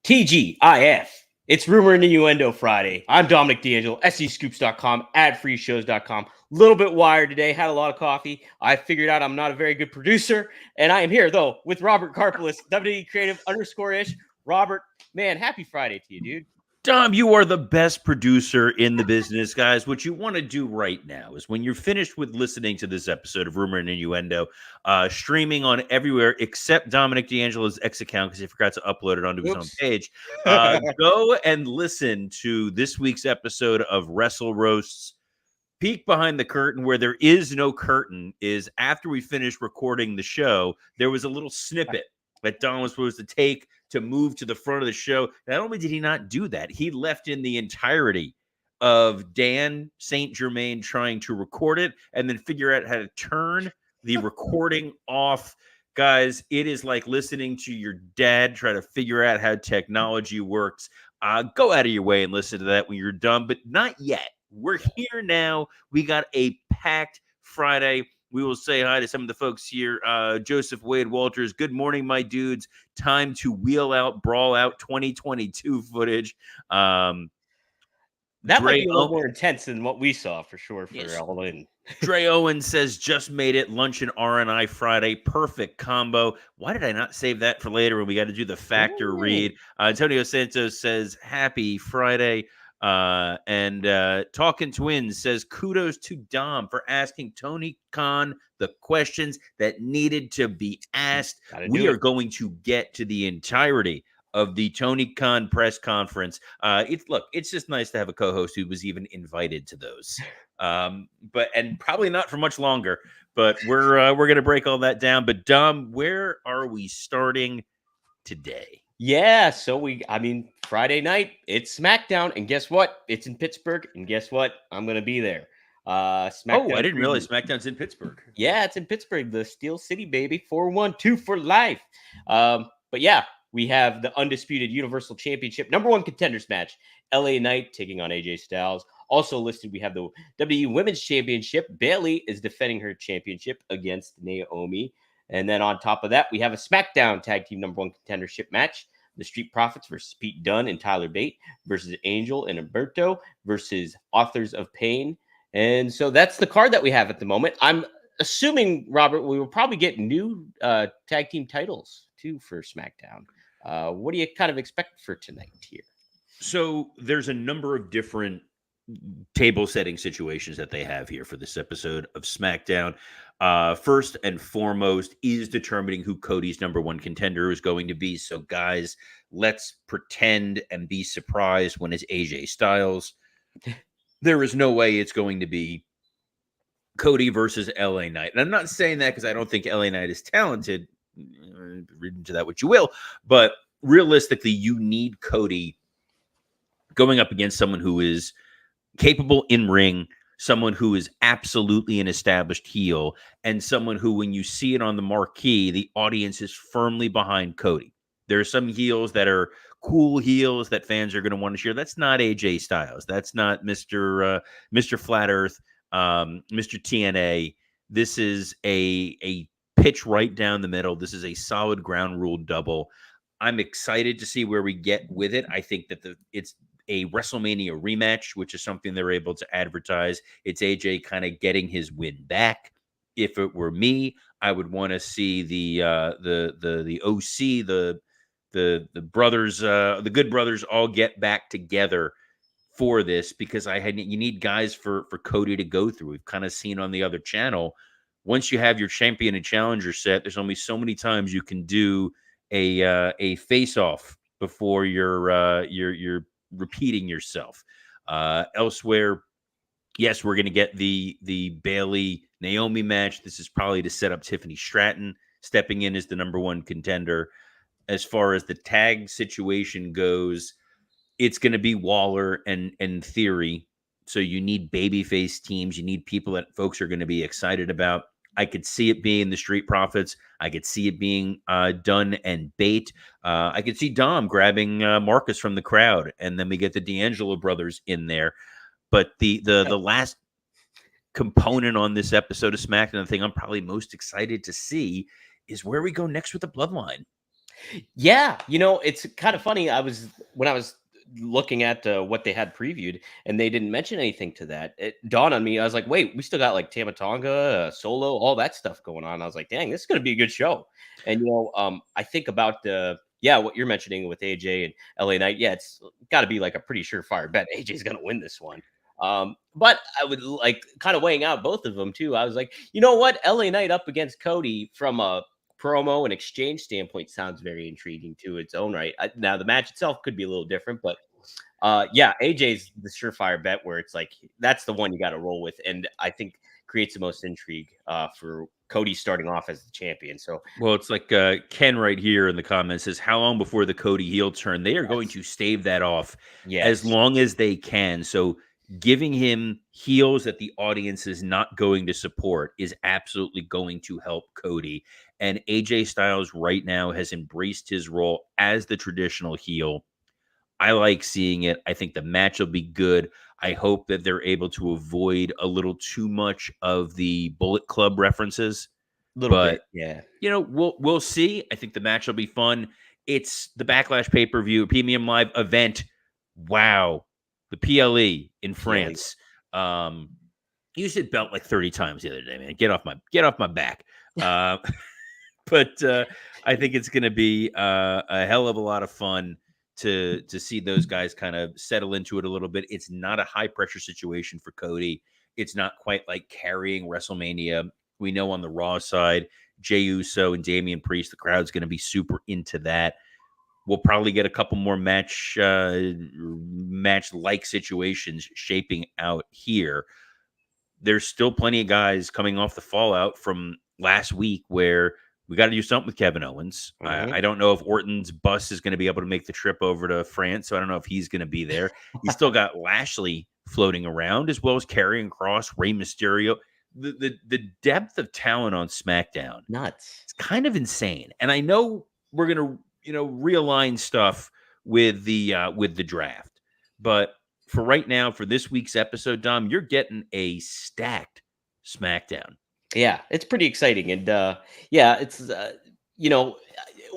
TGIF. It's Rumor and Innuendo Friday. I'm Dominic D'Angelo, SEScoops.com, adfreeshows.com. A little bit wired today, had a lot of coffee. I figured out I'm not a very good producer, and I am here, though, with Robert Karpelis, WWE Creative _ish. Robert, man, happy Friday to you, dude. Dom, you are the best producer in the business, guys. What you want to do right now is when you're finished with listening to this episode of Rumor and Innuendo, streaming on everywhere except Dominic D'Angelo's X account because he forgot to upload it onto his own page, go and listen to this week's episode of Wrestle Roasts. Peek behind the curtain where there is no curtain is after we finished recording the show, there was a little snippet that Don was supposed to take to move to the front of the show. Not only did he not do that, he left in the entirety of Dan St. Germain trying to record it and then figure out how to turn the recording off. Guys, it is like listening to your dad try to figure out how technology works. Go out of your way and listen to that when you're done, but not yet. We're here now. We got a packed Friday. We will say hi to some of the folks here. Joseph Wade Walters, good morning, my dudes. Time to wheel out, brawl out 2022 footage. That might be a little more intense than what we saw for sure for Yes. All In. Dre Owen says, just made it. Lunch and R&I Friday. Perfect combo. Why did I not save that for later when we got to do the factor read? Antonio Santos says, happy Friday. And Talking Twins says, kudos to Dom for asking Tony Khan the questions that needed to be asked. We are going to get to the entirety of the Tony Khan press conference. It's just nice to have a co-host who was even invited to those. But probably not for much longer. But we're gonna break all that down. But Dom, where are we starting today? Yeah, so Friday night, it's SmackDown, and guess what? It's in Pittsburgh, and guess what? I'm going to be there. SmackDown. Oh, I didn't realize SmackDown's in Pittsburgh. Yeah, it's in Pittsburgh, the Steel City, baby, 412 for life. But yeah, we have the undisputed Universal Championship #1 contenders match. LA Knight taking on AJ Styles. Also listed, we have the WWE Women's Championship. Bayley is defending her championship against Naomi. And then on top of that, we have a SmackDown Tag Team #1 contendership match. The Street Profits versus Pete Dunne and Tyler Bate versus Angel and Humberto versus Authors of Pain. And so that's the card that we have at the moment. I'm assuming, Robert, we will probably get new tag team titles too for SmackDown. What do you kind of expect for tonight here? So there's a number of different table setting situations that they have here for this episode of SmackDown. First and foremost is determining who Cody's #1 contender is going to be. So guys, let's pretend and be surprised when it's AJ Styles. There is no way it's going to be Cody versus LA Knight. And I'm not saying that because I don't think LA Knight is talented. Read into that what you will. But realistically, you need Cody going up against someone who is capable in ring, someone who is absolutely an established heel, and someone who, when you see it on the marquee, the audience is firmly behind Cody. There are some heels that are cool heels that fans are going to want to cheer. That's not AJ Styles. That's not Mr. Flat Earth, Mr. TNA. This is a pitch right down the middle. This is a solid ground rule double. I'm excited to see where we get with it. I think that it's a WrestleMania rematch, which is something they're able to advertise. It's AJ kind of getting his win back. If it were me, I would want to see the OC, the brothers, the Good Brothers, all get back together for this because you need guys for Cody to go through. We've kind of seen on the other channel. Once you have your champion and challenger set, there's only so many times you can do a face off before you're repeating yourself. Elsewhere, yes, we're going to get the Bayley Naomi match. This is probably to set up Tiffany Stratton stepping in as the #1 contender. As far as the tag situation goes, it's going to be Waller and Theory. So you need babyface teams. You need people that folks are going to be excited about. I could see it being the Street Profits. I could see it being Dunn and Bate. I could see Dom grabbing Marcus from the crowd, and then we get the D'Angelo brothers in there. But the last component on this episode of SmackDown, the thing I'm probably most excited to see is where we go next with the Bloodline. Yeah, it's kind of funny. When I was looking at what they had previewed, and they didn't mention anything to that. It dawned on me. I was like, wait, we still got like Tamatonga, Solo, all that stuff going on. I was like, dang, this is going to be a good show. And I think about what you're mentioning with AJ and LA Knight. Yeah, it's got to be like a pretty surefire bet. AJ's going to win this one. But I would like kind of weighing out both of them too. I was like, you know what, LA Knight up against Cody from a promo and exchange standpoint sounds very intriguing to its own right. Now the match itself could be a little different, but yeah, AJ's the surefire bet where it's like that's the one you got to roll with, and I think creates the most intrigue for Cody starting off as the champion. So Well, it's like Ken right here in the comments says, "How long before the Cody heel turn? They are going yes, to stave that off as yes, long as they can." So, giving him heels that the audience is not going to support is absolutely going to help Cody. And AJ Styles right now has embraced his role as the traditional heel. I like seeing it. I think the match will be good. I hope that they're able to avoid a little too much of the Bullet Club references, a little bit, but yeah. we'll see. I think the match will be fun. It's the Backlash pay-per-view premium live event. Wow. The PLE in PLE. France. You said belt like 30 times the other day, man. Get off my back. Uh, but I think it's going to be a hell of a lot of fun to see those guys kind of settle into it a little bit. It's not a high pressure situation for Cody. It's not quite like carrying WrestleMania. We know on the Raw side, Jey Uso and Damian Priest, the crowd's going to be super into that. We'll probably get a couple more match like situations shaping out here. There's still plenty of guys coming off the fallout from last week where we got to do something with Kevin Owens. I Mhm. don't know if Orton's bus is going to be able to make the trip over to France, so I don't know if he's going to be there. He's still got Lashley floating around, as well as Karrion Kross, Rey Mysterio. The depth of talent on SmackDown, Nuts. it's kind of insane. And I know we're gonna realign stuff with the draft, but for right now, for this week's episode, Dom, you're getting a stacked SmackDown. Yeah, it's pretty exciting, and yeah, it's you know,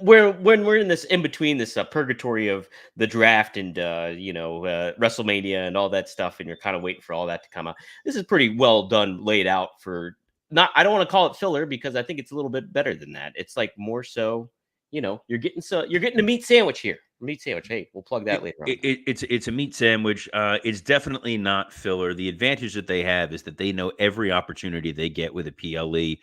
when we're in this in between this purgatory of the draft and WrestleMania and all that stuff, and you're kind of waiting for all that to come out. This is pretty well done, laid out for not. I don't want to call it filler because I think it's a little bit better than that. It's like more so, you're getting a meat sandwich here. Meat sandwich. Hey, we'll plug that later on. It's a meat sandwich. It's definitely not filler. The advantage that they have is that they know every opportunity they get with a PLE,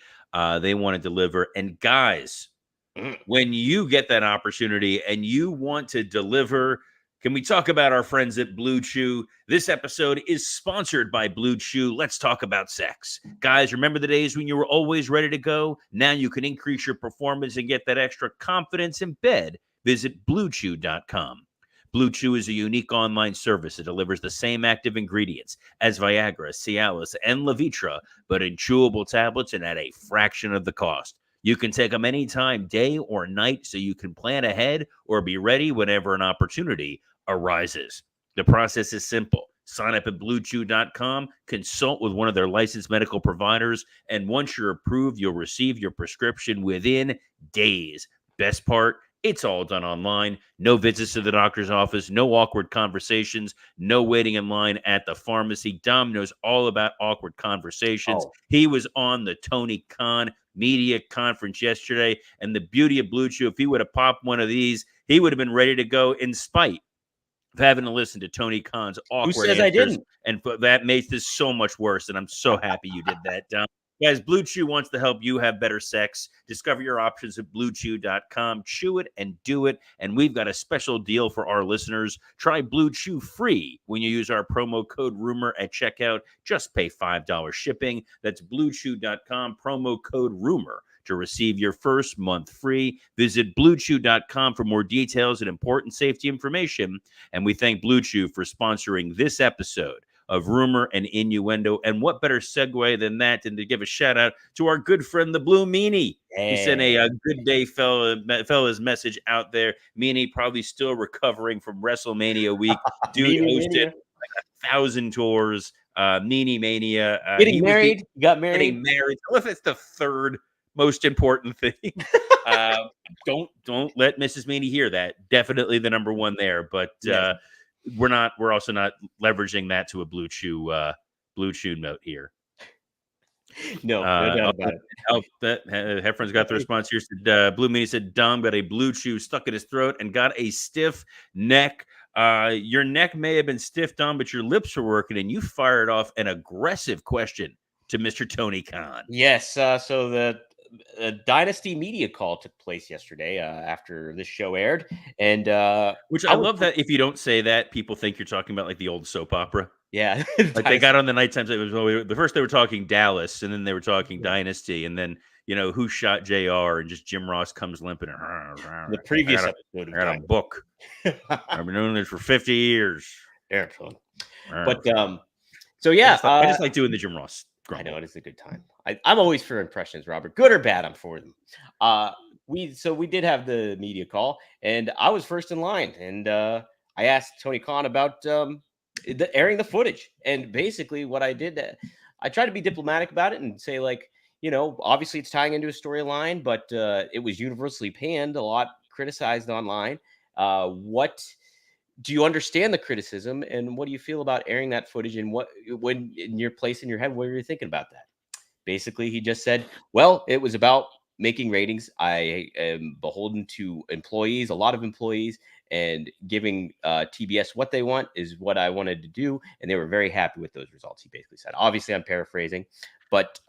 they want to deliver. And guys, Mm. when you get that opportunity and you want to deliver, can we talk about our friends at Blue Chew? This episode is sponsored by Blue Chew. Let's talk about sex. Guys, remember the days when you were always ready to go? Now you can increase your performance and get that extra confidence in bed. Visit bluechew.com. Blue Chew is a unique online service that delivers the same active ingredients as Viagra, Cialis, and Levitra, but in chewable tablets and at a fraction of the cost. You can take them anytime, day or night, so you can plan ahead or be ready whenever an opportunity arises. The process is simple. Sign up at bluechew.com, consult with one of their licensed medical providers, and once you're approved, you'll receive your prescription within days. Best part, it's all done online. No visits to the doctor's office, no awkward conversations, no waiting in line at the pharmacy. Dom knows all about awkward conversations. Oh, He was on the Tony Khan media conference yesterday, and the beauty of Blue Chew, if he would have popped one of these, he would have been ready to go in spite of having to listen to Tony Khan's who awkward says I answers. didn't? And that makes this so much worse. And I'm so happy you did that, Dom. Guys, Blue Chew wants to help you have better sex. Discover your options at bluechew.com. Chew it and do it. And we've got a special deal for our listeners. Try Blue Chew free when you use our promo code RUMOR at checkout. Just pay $5 shipping. That's bluechew.com, promo code RUMOR to receive your first month free. Visit bluechew.com for more details and important safety information. And we thank Blue Chew for sponsoring this episode of Rumor and Innuendo. And what better segue than that than to give a shout out to our good friend, the Blue Meanie. He sent a Yeah. good day, fellas message out there. Meanie probably still recovering from WrestleMania week. Dude Meanie hosted Mania. 1,000 tours, Meanie Mania. Getting He was the married. You got getting married. married. What if it's the third most important thing. uh, don't let Mrs. Meany hear that. Definitely the number one there, but Yes. we're also not leveraging that to a Blue Chew note here. No doubt about it. Heffron's got the response here. Said, Blue Meanie said, Dom got a blue chew stuck in his throat and got a stiff neck. Your neck may have been stiff, Dom, but your lips were working, and you fired off an aggressive question to Mr. Tony Khan. Yes. So the Dynasty media call took place yesterday after this show aired, and which I love that if you don't say that, people think you're talking about like the old soap opera. Yeah, like they got on the night times. It was the first they were talking Dallas, and then they were talking Dynasty, and then who shot JR, and just Jim Ross comes limping. The previous episode, I got a book. I've been doing this for 50 years. Excellent. But so yeah, I just like doing the Jim Ross. I know it is a good time. I'm always for impressions, Robert. Good or bad, I'm for them. We did have the media call, and I was first in line, and I asked Tony Khan about airing the footage, and basically what I did, I tried to be diplomatic about it and say, like, obviously it's tying into a storyline, but it was universally panned, a lot criticized online. What do you understand the criticism, and what do you feel about airing that footage, and when in your place in your head, what are you thinking about that? Basically, he just said, well, it was about making ratings. I am beholden to employees, a lot of employees, and giving TBS what they want is what I wanted to do. And they were very happy with those results, he basically said. Obviously, I'm paraphrasing, but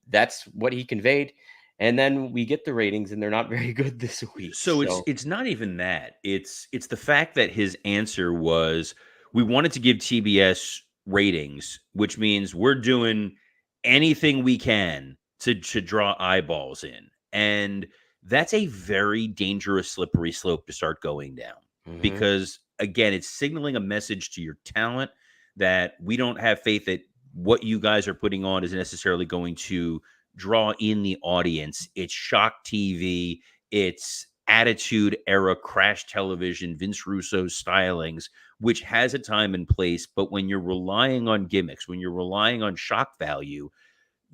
that's what he conveyed. And then we get the ratings, and they're not very good this week. So it's not even that. It's the fact that his answer was, we wanted to give TBS ratings, which means we're doing anything we can to draw eyeballs in. And that's a very dangerous, slippery slope to start going down. Because, again, it's signaling a message to your talent that we don't have faith that what you guys are putting on is necessarily going to draw in the audience. It's shock TV. It's attitude era crash television, Vince Russo stylings, which has a time and place. But when you're relying on gimmicks, when you're relying on shock value,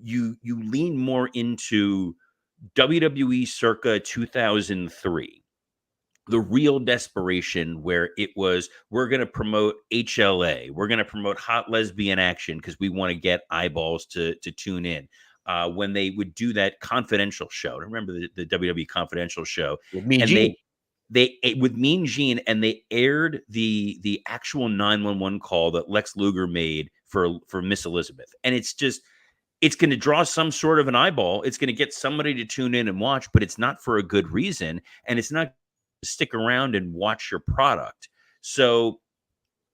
you lean more into WWE circa 2003. The real desperation, where it was, we're going to promote HLA, we're going to promote hot lesbian action because we want to get eyeballs to tune in. When they would do that Confidential show, remember the WWE Confidential show, with Mean Gene. They with Mean Gene, and they aired the actual 911 call that Lex Luger made for Miss Elizabeth, and it's going to draw some sort of an eyeball. It's going to get somebody to tune in and watch, but it's not for a good reason, and it's not to stick around and watch your product. So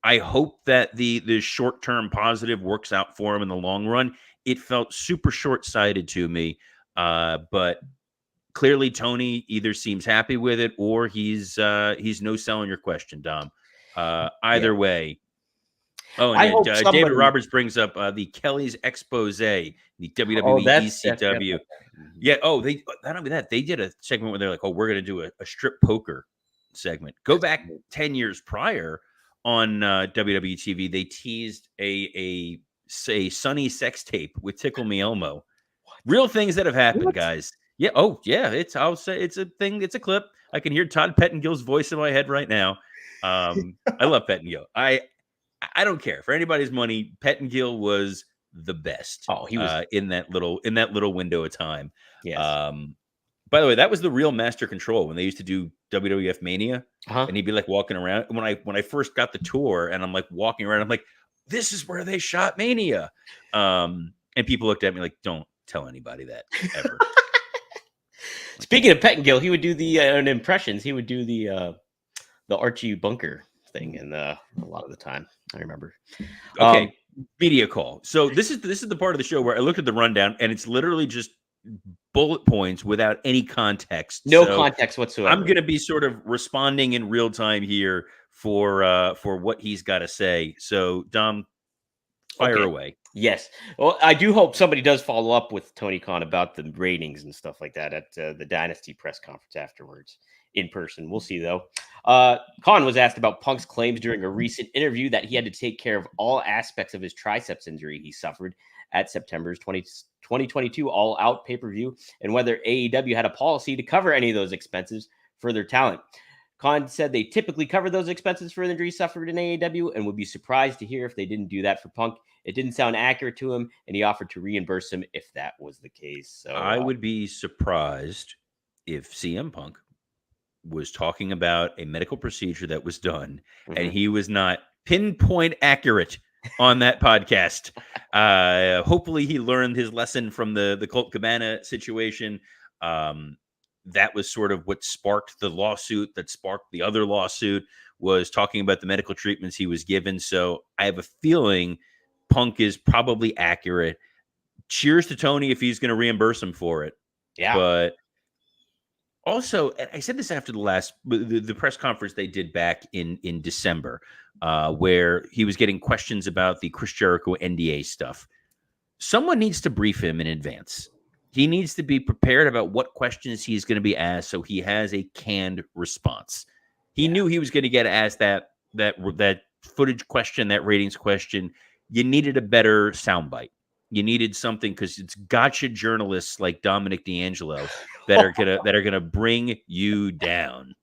I hope that the short-term positive works out for him in the long run. It felt super short-sighted to me, but clearly Tony either seems happy with it, or he's no selling your question, Dom. Either way. Oh, and David Roberts brings up the Kelly's expose, the WWE ECW. Yeah. Oh, not only that, they did a segment where they're like, "Oh, we're going to do a strip poker segment." Go back 10 years prior on WWE TV, they teased a Sunny sex tape with Tickle Me Elmo. Real things that have happened, guys. Yeah. Oh, yeah. I'll say it's a thing. It's a clip. I can hear Todd Pettengill's voice in my head right now. I love Pettengill. I don't care for anybody's money. Pettengill was the best. Oh, he was in that little window of time. Yes. By the way, that was the real Master Control when they used to do WWF Mania, and he'd be like walking around. When I first got the tour, and I'm like walking around, I'm like, this is where they shot Mania. And people looked at me like, don't tell anybody that ever. Speaking of Pettengill, he would do the impressions. He would do the Archie Bunker thing, and a lot of the time, I remember. Okay, media call. So this is the part of the show where I looked at the rundown, and it's literally just bullet points without any context. No context whatsoever. I'm going to be sort of responding in real time here for what he's got to say. So, Dom, fire away. Yes. Well, I do hope somebody does follow up with Tony Khan about the ratings and stuff like that at the Dynasty press conference afterwards. in person. We'll see, though. Khan was asked about Punk's claims during a recent interview that he had to take care of all aspects of his triceps injury he suffered at September's 2022 All Out pay-per-view, and whether AEW had a policy to cover any of those expenses for their talent. Khan said they typically cover those expenses for injuries suffered in AEW and would be surprised to hear if they didn't do that for Punk. It didn't sound accurate to him, and he offered to reimburse him if that was the case. So I would be surprised if CM Punk was talking about a medical procedure that was done and he was not pinpoint accurate on that podcast. Hopefully he learned his lesson from the Colt Cabana situation. That was sort of what sparked the lawsuit that sparked the other lawsuit, was talking about the medical treatments he was given. So I have a feeling Punk is probably accurate. Cheers to Tony if he's going to reimburse him for it. Yeah. But also, I said this after the press conference they did back in December, where he was getting questions about the Chris Jericho NDA stuff. Someone needs to brief him in advance. He needs to be prepared about what questions he's going to be asked, so he has a canned response. He knew he was going to get asked that footage question, that ratings question. You needed a better soundbite. You needed something, because it's gotcha journalists like Dominic D'Angelo that are gonna bring you down.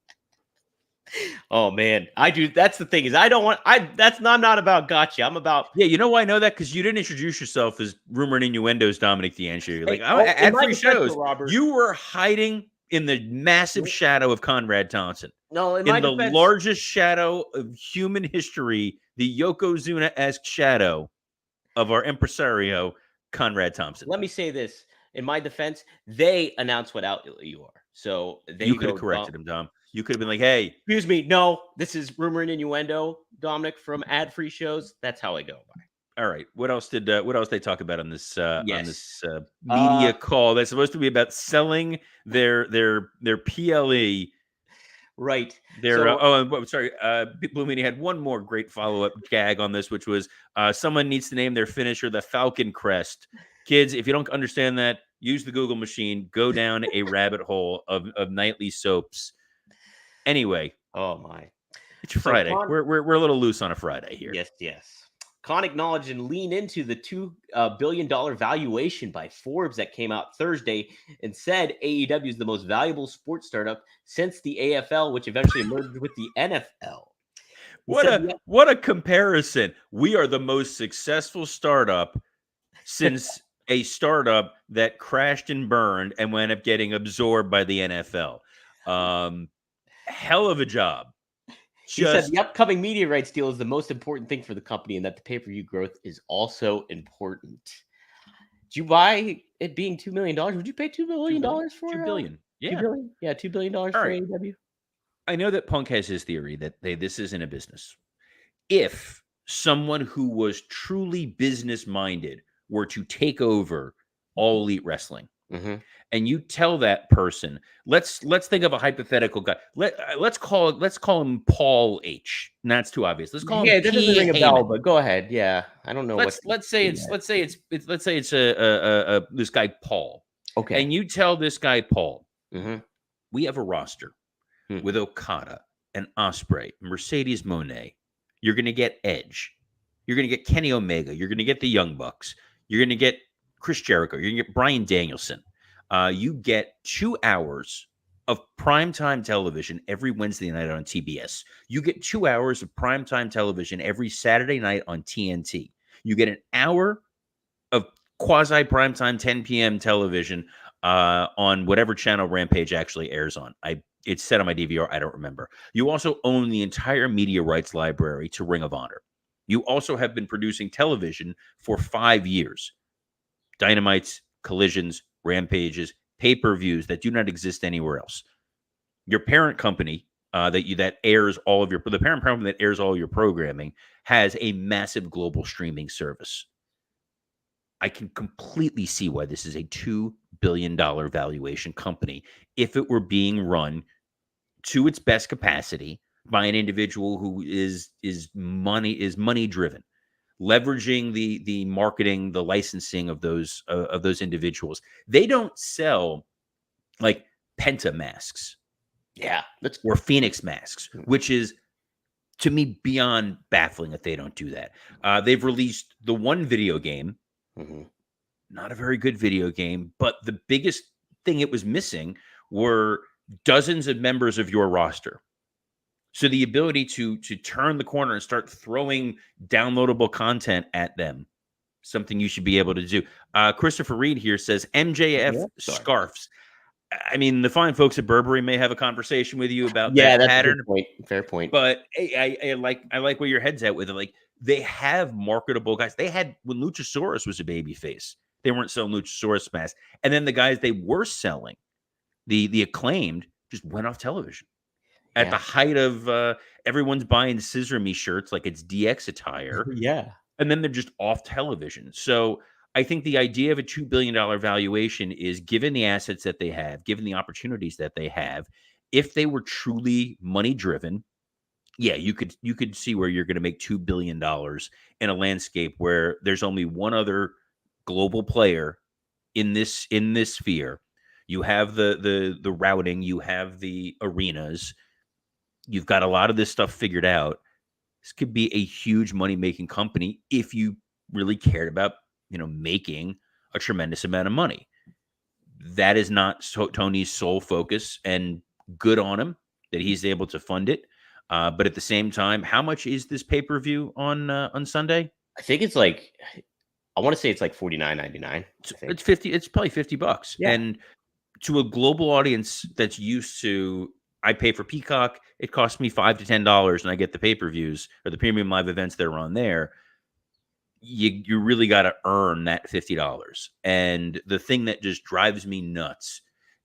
Oh man, I do. That's the thing, is I'm not about gotcha. I'm about, yeah. You know why I know that? Because you didn't introduce yourself as Rumor and Innuendo's Dominic D'Angelo. Like, at free shows, Robert, you were hiding in the massive shadow of Conrad Thompson. No, in the largest shadow of human history, the Yokozuna-esque shadow of our impresario, Conrad Thompson. Let me say this. In my defense, they announce what outlet you are. So you could have corrected him, Dom. You could have been like, hey. Excuse me. No, this is Rumor and Innuendo, Dominic, from ad-free shows. That's how I go by. All right. What else did they talk about on this media call that's supposed to be about selling their PLE? Right. Blue Meanie had one more great follow-up gag on this, which was someone needs to name their finisher the Falcon Crest. Kids, if you don't understand that, use the Google machine. Go down a rabbit hole of nightly soaps. Anyway. Oh my. It's Friday. We're a little loose on a Friday here. Yes. Khan acknowledged and leaned into the $2 billion valuation by Forbes that came out Thursday, and said AEW is the most valuable sports startup since the AFL, which eventually merged with the NFL. What a comparison. We are the most successful startup since a startup that crashed and burned and wound up getting absorbed by the NFL. Hell of a job. He said the upcoming media rights deal is the most important thing for the company, and that the pay-per-view growth is also important. Do you buy it being $2 million? Would you pay $2 billion for $2 billion? Yeah. $2 billion? Yeah, $2 billion for AEW. I know that Punk has his theory that this isn't a business. If someone who was truly business-minded were to take over All Elite Wrestling, and you tell that person, let's think of a hypothetical guy. Let's call him Paul H. And that's too obvious. Let's call him. Yeah, that doesn't ring a bell, but go ahead. Yeah, I don't know. Let's say it's this guy Paul. Okay. And you tell this guy Paul, we have a roster with Okada and Ospreay, Mercedes Moné. You're going to get Edge. You're going to get Kenny Omega. You're going to get the Young Bucks. You're going to get Chris Jericho. You're going to get Bryan Danielson. You get 2 hours of primetime television every Wednesday night on TBS. You get 2 hours of primetime television every Saturday night on TNT. You get an hour of quasi primetime 10 p.m. television on whatever channel Rampage actually airs on. It's set on my DVR. I don't remember. You also own the entire media rights library to Ring of Honor. You also have been producing television for 5 years. Dynamites, Collisions, Rampages, pay-per-views that do not exist anywhere else. Your parent company that airs all of your programming has a massive global streaming service. I can completely see why this is a $2 billion valuation company if it were being run to its best capacity by an individual who is money driven, leveraging the marketing, the licensing of those individuals. They don't sell like Penta masks. Yeah, that's or Phoenix masks, mm, which is, to me, beyond baffling that they don't do that. They've released the one video game, mhm. not a very good video game, but the biggest thing it was missing were dozens of members of your roster. So the ability to turn the corner and start throwing downloadable content at them, something you should be able to do. Christopher Reed here says MJF Yeah, sorry. scarves. I mean, the fine folks at Burberry may have a conversation with you about Yeah, that that's a good pattern, point. Fair point. but I like where your head's at with it. Like, they have marketable guys. They had, when Luchasaurus was a baby face, they weren't selling Luchasaurus masks, and then the guys they were selling, the acclaimed, just went off television at the Yeah. height of everyone's buying Scissor Me shirts like it's DX attire, Yeah. and then they're just off television. So I think the idea of a $2 billion valuation is, given the assets that they have, given the opportunities that they have, if they were truly money driven, yeah, you could see where you're going to make $2 billion in a landscape where there's only one other global player in this sphere. You have the routing, you have the arenas, you've got a lot of this stuff figured out. This could be a huge money making company if you really cared about, making a tremendous amount of money. That is not Tony's sole focus, and good on him that he's able to fund it. But at the same time, how much is this pay-per-view on Sunday? I think it's like I want to say it's like 49.99. It's, I think. it's 50. It's probably $50. Yeah. And to a global audience that's used to, I pay for Peacock, it costs me $5 to $10, and I get the pay-per-views or the premium live events that are on there. You really got to earn that $50. And the thing that just drives me nuts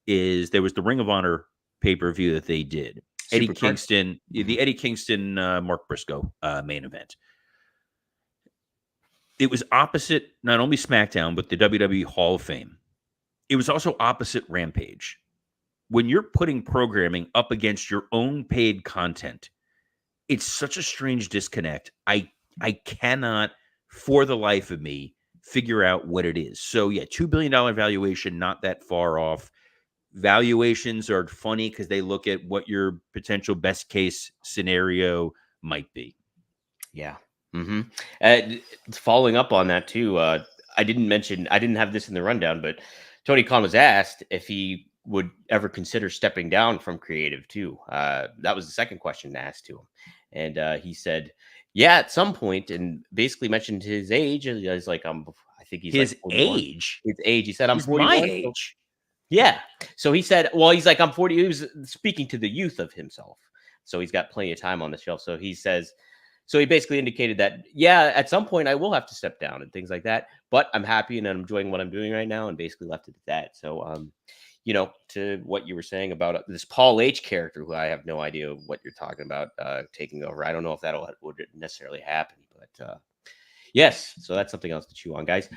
is there was the Ring of Honor pay-per-view that they did. Eddie Supercard? Kingston, Mhm. the Eddie Kingston, Mark Briscoe main event. It was opposite not only SmackDown, but the WWE Hall of Fame. It was also opposite Rampage. When you're putting programming up against your own paid content, it's such a strange disconnect. I cannot, for the life of me, figure out what it is. So yeah, $2 billion valuation, not that far off. Valuations are funny because they look at what your potential best case scenario might be. Yeah. hmm Following up on that too, I didn't have this in the rundown, but Tony Khan was asked if he would ever consider stepping down from creative too. That was the second question asked to him, and he said, "Yeah, at some point," and basically mentioned his age. And he's like, I think he's like His 41." age, His age. He said, "I'm he's my 41." So age. yeah. So he said, well, he's like, I'm 40. He was speaking to the youth of himself. So he's got plenty of time on the shelf. So he says, so he basically indicated that, yeah, at some point I will have to step down and things like that. But I'm happy and I'm enjoying what I'm doing right now, and basically left it at that. So, to what you were saying about this Paul H character, who I have no idea what you're talking about taking over. I don't know if that would necessarily happen, but yes. So that's something else to chew on, guys.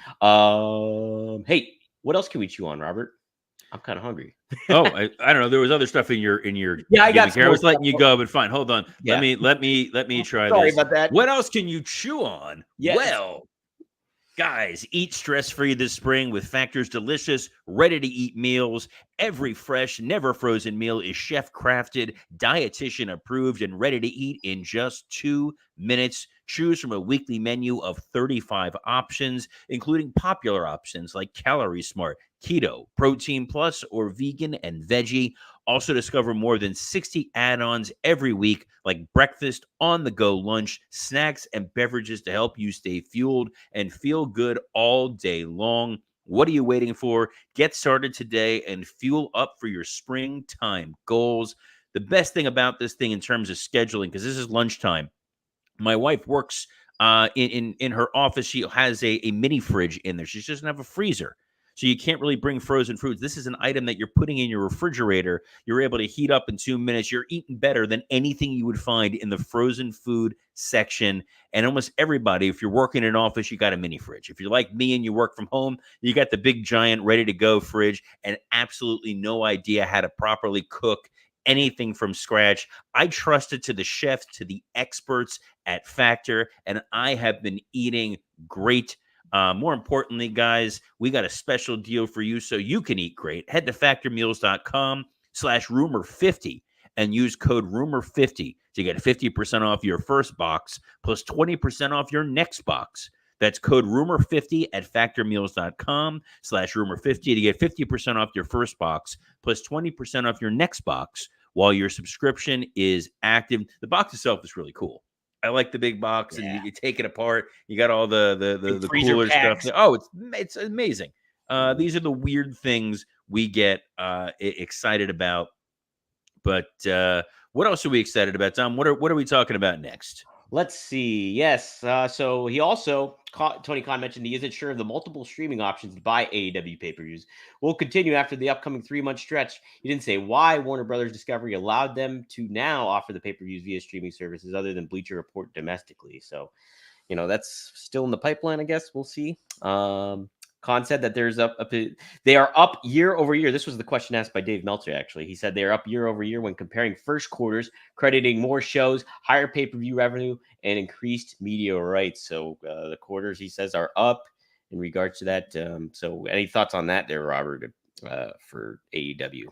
Hey, what else can we chew on, Robert? I'm kind of hungry. Oh, I don't know. There was other stuff in your Yeah, I got gimmick some here. I more was letting stuff. you go, but fine. Hold on. Let Yeah. me try Sorry this. about that. What else can you chew on? Yes. Well, guys, eat stress-free this spring with Factor's delicious, ready-to-eat meals. Every fresh, never frozen meal is chef-crafted, dietitian approved, and ready to eat in just 2 minutes. Choose from a weekly menu of 35 options, including popular options like Calorie Smart, Keto, Protein Plus, or Vegan and Veggie. Also discover more than 60 add-ons every week, like breakfast, on-the-go lunch, snacks, and beverages to help you stay fueled and feel good all day long. What are you waiting for? Get started today and fuel up for your springtime goals. The best thing about this thing in terms of scheduling, because this is lunchtime, my wife works in her office. She has a mini fridge in there. She doesn't have a freezer. So you can't really bring frozen foods. This is an item that you're putting in your refrigerator. You're able to heat up in 2 minutes. You're eating better than anything you would find in the frozen food section. And almost everybody, if you're working in an office, you got a mini fridge. If you're like me and you work from home, you got the big, giant, ready to go fridge and absolutely no idea how to properly cook anything from scratch. I trust it to the chefs, to the experts at Factor, and I have been eating great. More importantly, guys, we got a special deal for you so you can eat great. Head to factormeals.com/rumor50 and use code rumor50 to get 50% off your first box plus 20% off your next box. That's code rumor50 at factormeals.com/rumor50 to get 50% off your first box plus 20% off your next box while your subscription is active. The box itself is really cool. I like the big box, and Yeah. you take it apart. You got all the Big freezer cooler stuff. packs. Oh, it's amazing. These are the weird things we get excited about. But what else are we excited about, Tom? What are we talking about next? Let's see. Yes. So he also, Tony Khan mentioned he isn't sure of the multiple streaming options to buy AEW pay-per-views will continue after the upcoming 3-month stretch. He didn't say why Warner Brothers Discovery allowed them to now offer the pay-per-views via streaming services other than Bleacher Report domestically. So, that's still in the pipeline, I guess. We'll see. Khan said that they are up year over year. This was the question asked by Dave Meltzer, actually. He said they are up year over year when comparing first quarters, crediting more shows, higher pay-per-view revenue, and increased media rights. So the quarters, he says, are up in regards to that. So any thoughts on that there, Robert, for AEW?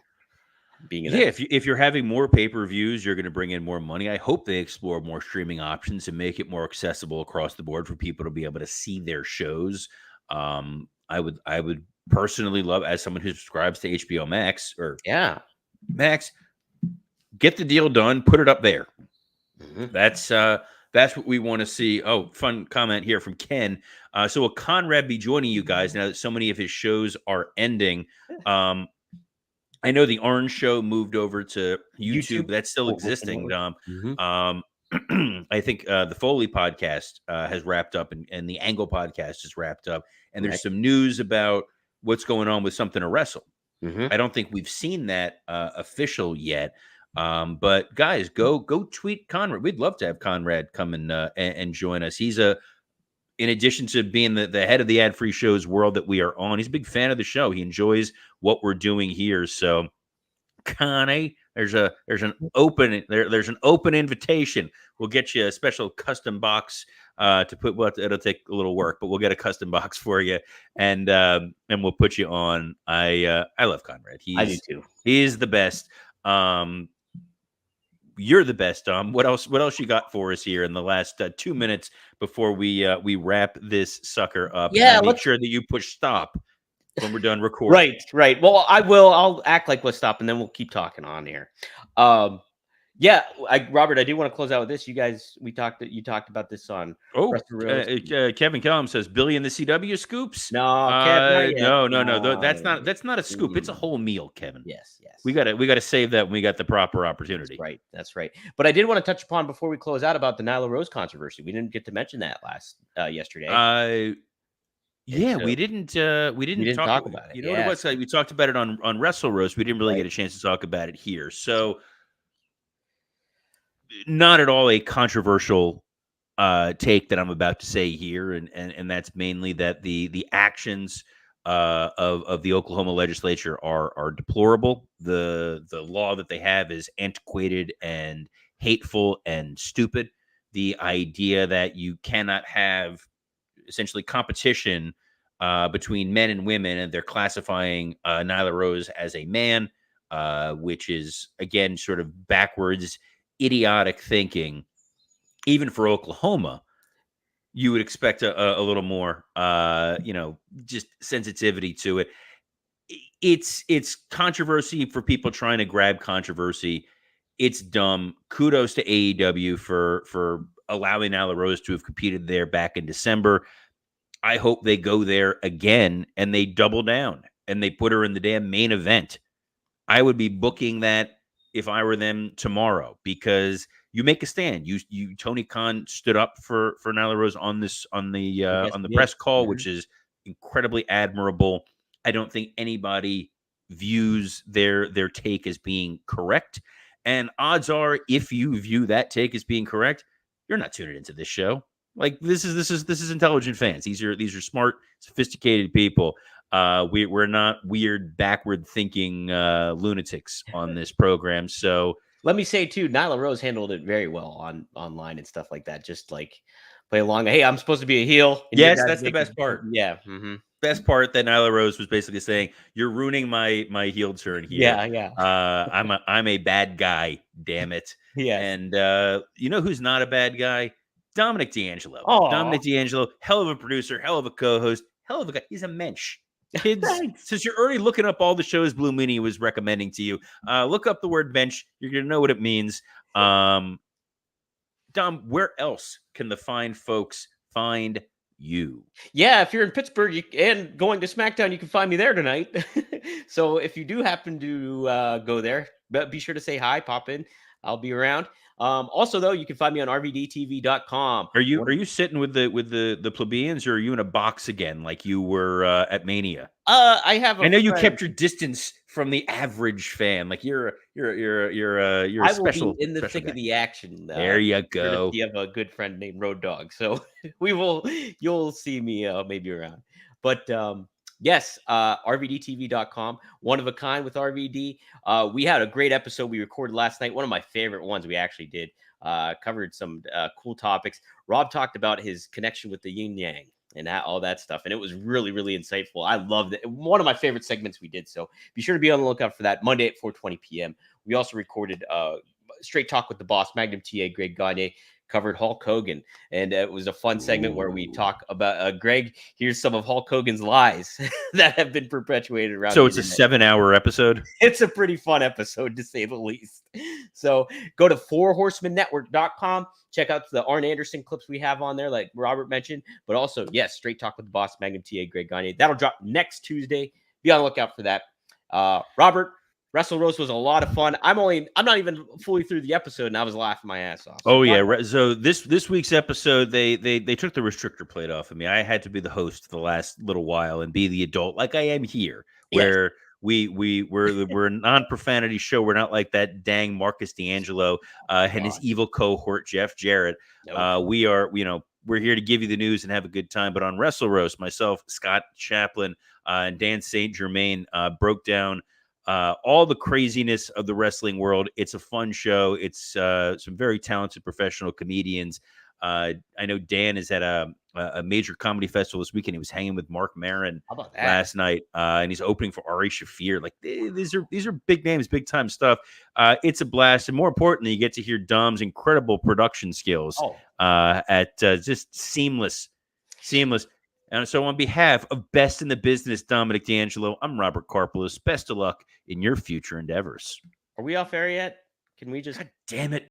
If you're having more pay-per-views, you're going to bring in more money. I hope they explore more streaming options and make it more accessible across the board for people to be able to see their shows. I would personally love, as someone who subscribes to HBO Max Max, get the deal done, put it up there. Mm-hmm. That's what we want to see. Oh, fun comment here from Ken. So will Conrad be joining you guys now that so many of his shows are ending? I know the Orange Show moved over to YouTube. That's still existing. I think the Foley podcast has wrapped up, and the Angle podcast is wrapped up. And there's some news about what's going on with Something to Wrestle. Mm-hmm. I don't think we've seen that official yet. But guys, go tweet Conrad. We'd love to have Conrad come and join us. He's in addition to being the head of the ad-free shows world that we are on, he's a big fan of the show. He enjoys what we're doing here. So, Connie, there's an open invitation. We'll get you a special custom box to put. Well, it'll take a little work, but we'll get a custom box for you, and we'll put you on. I love Conrad. I do too. He's the best. You're the best, Dom. What else you got for us here in the last 2 minutes before we wrap this sucker up? Yeah, make sure that you push stop when we're done recording. Right. Well, I will. I'll act like we'll stop, and then we'll keep talking on here. Robert, I do want to close out with this. You guys, you talked about this on. Kevin Kellum says Billy and the CW scoops. No, no. That's not a scoop. It's a whole meal, Kevin. Yes. We got to save that when we got the proper opportunity. That's right. But I did want to touch upon before we close out about the Nyla Rose controversy. We didn't get to mention that yesterday. We didn't talk about it. You know what it was? We talked about it on Wrestle Roast. We didn't really get a chance to talk about it here. So, not at all a controversial take that I'm about to say here, and that's mainly that the actions of the Oklahoma legislature are deplorable. The law that they have is antiquated and hateful and stupid. The idea that you cannot have essentially competition between men and women, and they're classifying Nyla Rose as a man, which is, again, sort of backwards, idiotic thinking. Even for Oklahoma, you would expect a little more, just sensitivity to it. It's controversy for people trying to grab controversy. It's dumb. Kudos to AEW for allowing Nyla Rose to have competed there back in December. I hope they go there again and they double down and they put her in the damn main event. I would be booking that if I were them tomorrow, because you make a stand. You Tony Khan stood up for Nyla Rose on the press call, which is incredibly admirable. I don't think anybody views their take as being correct. And odds are, if you view that take as being correct, you're not tuning into this show. Like, this is intelligent fans. These are smart, sophisticated people. We're not weird, backward thinking lunatics on this program. So let me say too, Nyla Rose handled it very well online and stuff like that. Just like play along. Hey, I'm supposed to be a heel. Yes, that's the best part. Yeah. Mm-hmm. best part that Nyla Rose was basically saying, "You're ruining my heel turn here. Yeah, yeah. I'm a bad guy, damn it." Yes. And you know who's not a bad guy? Dominic D'Angelo. Oh, Dominic D'Angelo, hell of a producer, hell of a co-host, hell of a guy. He's a mensch. Kids, thanks. since you're already looking up all the shows Blue Meanie was recommending to you, look up the word bench. You're gonna know what it means. Dom, where else can the fine folks find you? Yeah, if you're in Pittsburgh and going to SmackDown, you can find me there tonight. So if you do happen to go there, but be sure to say hi, pop in. I'll be around. Also, though, you can find me on rvdtv.com. Are you sitting with the plebeians, or are you in a box again like you were at Mania? I have I a know you friend. kept your distance from the average fan. Like you're a I will be special in the special thick guy. of the action. There you Courtesy go. of a good friend named Road Dog. So you'll see me maybe around. But yes, rvdtv.com, one of a kind with RVD. We had a great episode we recorded last night. One of my favorite ones we actually did. Covered some cool topics. Rob talked about his connection with the yin yang and all that stuff. And it was really, really insightful. I loved it. One of my favorite segments we did. So be sure to be on the lookout for that Monday at 4:20 p.m. We also recorded Straight Talk with the Boss, Magnum TA, Greg Gagne, covered Hulk Hogan. And it was a fun segment where we Ooh. talk about Greg. Here's some of Hulk Hogan's lies that have been perpetuated around So the it's a internet. 7-hour episode. It's a pretty fun episode, to say the least. So go to fourhorsemannetwork.com. Check out the Arn Anderson clips we have on there, like Robert mentioned. But also, yes, Straight Talk with the Boss, Magnum TA, Greg Gagne. That'll drop next Tuesday. Be on the lookout for that. Robert, Wrestle Roast was a lot of fun. I'm not even fully through the episode, and I was laughing my ass off. So Oh yeah. So this week's episode, they took the restrictor plate off of me. I had to be the host for the last little while and be the adult, like I am here, yes. where we're a non-profanity show. We're not like that dang Marcus D'Angelo and his God. evil cohort Jeff Jarrett. Nope. We are, we're here to give you the news and have a good time. But on Wrestle Roast, myself, Scott Chaplin, and Dan St. Germain broke down all the craziness of the wrestling world. It's a fun show. It's some very talented professional comedians. I know Dan is at a major comedy festival this weekend. He was hanging with Mark Maron How about that? last night, and he's opening for Ari Shaffir. Like these are big names, big time stuff. It's a blast, and more importantly, you get to hear Dom's incredible production skills Oh, at just seamless. And so, on behalf of Best in the Business, Dominic D'Angelo, I'm Robert Karpelos. Best of luck in your future endeavors. are we off air yet? Can we just God damn it.